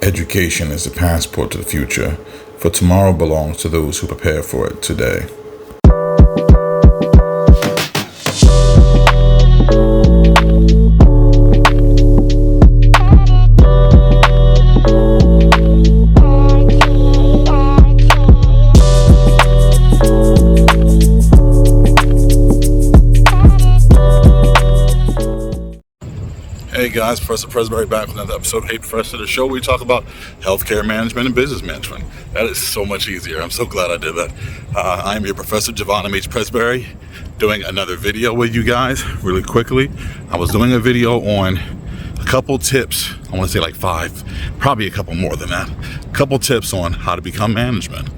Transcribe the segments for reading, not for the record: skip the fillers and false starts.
Education is the passport to the future, for tomorrow belongs to those who prepare for it today. Hey guys, Professor Presbury back with another episode of Hey Professor, the show where we talk about healthcare management and business management. That is so much easier. I'm so glad I did that. I'm your Professor Javon M. H. Presbury, doing another video with you guys really quickly. I was doing a video on a couple tips. I want to say like 5, probably a couple more than that. A couple tips on how to become management.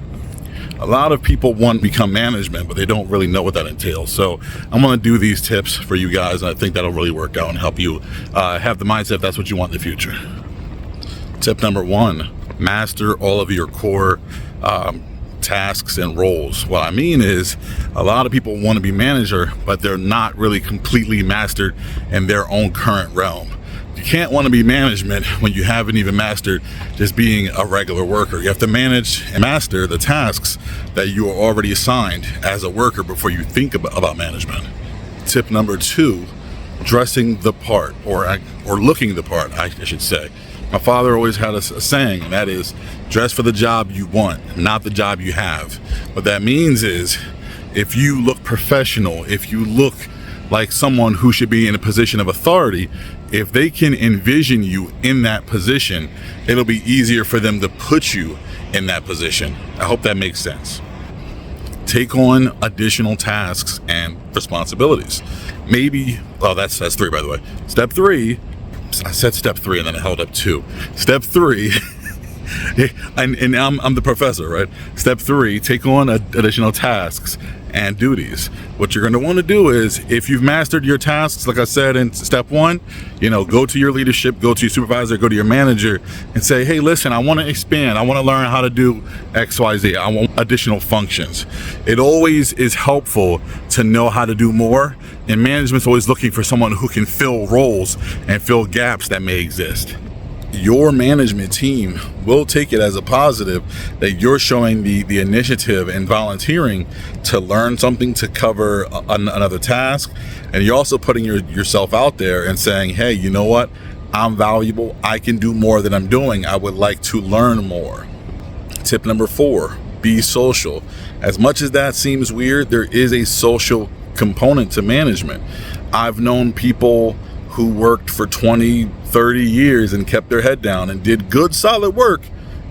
A lot of people want to become management, but they don't really know what that entails. So I'm going to do these tips for you guys, and I think that'll really work out and help you have the mindset if that's what you want in the future. Tip number 1, master all of your core tasks and roles. What I mean is a lot of people want to be manager, but they're not really completely mastered in their own current realm. You can't want to be management when you haven't even mastered just being a regular worker. You have to manage and master the tasks that you are already assigned as a worker before you think about management. Tip number 2, dressing the part or looking the part, I should say. My father always had a saying, and that is, dress for the job you want, not the job you have. What that means is, if you look professional, if you look like someone who should be in a position of authority, if they can envision you in that position, it'll be easier for them to put you in that position. I hope that makes sense. Take on additional tasks and responsibilities. Maybe, well, that's 3, by the way. Step 3, I said step 3 and then I held up 2. Step 3, and I'm the professor, right? Step 3, take on additional tasks and duties. What you're going to want to do is, if you've mastered your tasks, like I said in step 1, go to your leadership, go to your supervisor, go to your manager and say, hey, listen, I want to expand. I want to learn how to do X, Y, Z. I want additional functions. It always is helpful to know how to do more, and management's always looking for someone who can fill roles and fill gaps that may exist. Your management team will take it as a positive that you're showing the initiative and volunteering to learn something, to cover another task, and you're also putting yourself out there and saying, hey, you know what, I'm valuable, I can do more than I'm doing, I would like to learn more. Tip number 4, be social. As much as that seems weird, there is a social component to management. I've known people who worked for 20, 30 years and kept their head down and did good, solid work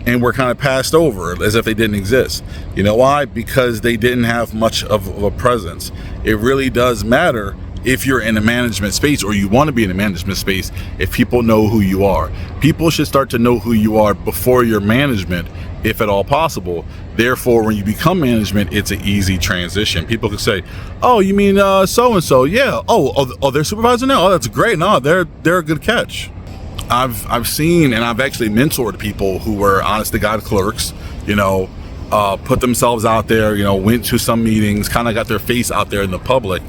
and were kind of passed over as if they didn't exist. You know why? Because they didn't have much of a presence. It really does matter if you're in a management space, or you want to be in a management space, if people know who you are. People should start to know who you are before your management, if at all possible. Therefore, when you become management, it's an easy transition. People can say, oh, you mean so-and-so? Yeah. Oh, they're supervisor now? Oh, that's great. No, they're a good catch. I've seen, and I've actually mentored people who were honest to God clerks, put themselves out there, went to some meetings, kind of got their face out there in the public,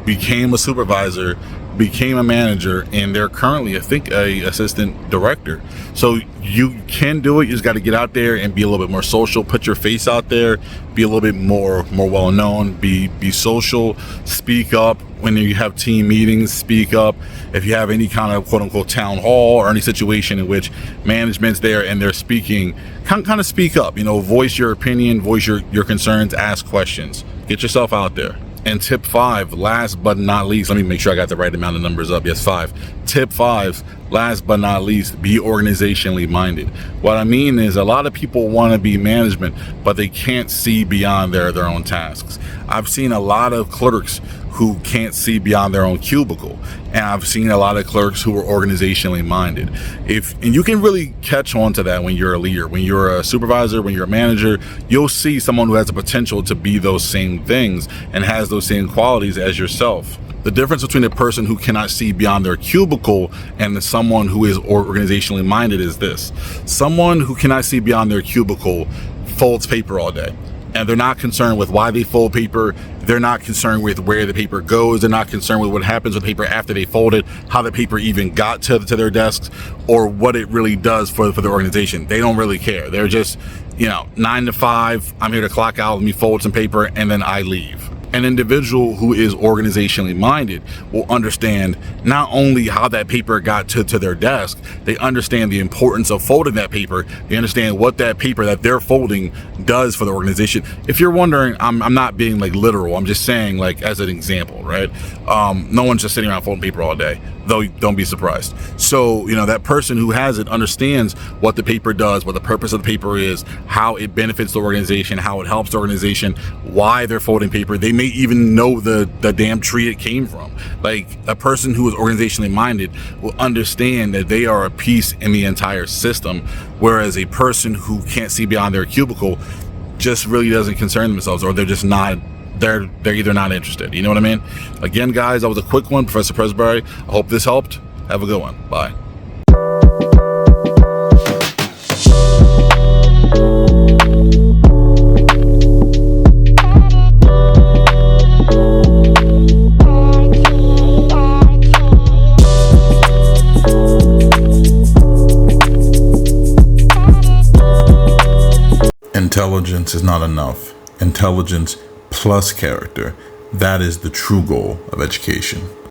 became a supervisor, became a manager, and they're currently, I think, a assistant director. So you can do it. You just got to get out there and be a little bit more social, put your face out there, be a little bit more well known, be social, speak up when you have team meetings, speak up if you have any kind of quote unquote town hall or any situation in which management's there and they're speaking, kind of speak up, voice your opinion, voice your concerns, ask questions, get yourself out there. And tip 5, last but not least, let me make sure I got the right amount of numbers up. Yes, 5. Tip 5, last but not least, be organizationally minded. What I mean is, a lot of people want to be management, but they can't see beyond their own tasks. I've seen a lot of clerks who can't see beyond their own cubicle, and I've seen a lot of clerks who are organizationally minded. And you can really catch on to that when you're a leader, when you're a supervisor, when you're a manager. You'll see someone who has the potential to be those same things and has those same qualities as yourself. The difference between a person who cannot see beyond their cubicle and someone who is organizationally minded is this: someone who cannot see beyond their cubicle folds paper all day. And they're not concerned with why they fold paper. They're not concerned with where the paper goes. They're not concerned with what happens with paper after they fold it, how the paper even got to their desks, or what it really does for the organization. They don't really care. They're just, 9 to 5, I'm here to clock out, let me fold some paper, and then I leave. An individual who is organizationally minded will understand not only how that paper got to their desk, they understand the importance of folding that paper. They understand what that paper that they're folding does for the organization. If you're wondering, I'm not being like literal. I'm just saying, like, as an example, right? No one's just sitting around folding paper all day, though. Don't be surprised. So, that person who has it understands what the paper does, what the purpose of the paper is, how it benefits the organization, how it helps the organization, why they're folding paper. They may even know the damn tree it came from. Like, a person who is organizationally minded will understand that they are a piece in the entire system, whereas a person who can't see beyond their cubicle just really doesn't concern themselves, or they're just not. They're either not interested. You know what I mean? Again, guys, that was a quick one, Professor Presbury. I hope this helped. Have a good one. Bye. Intelligence is not enough. Intelligence plus character. That is the true goal of education.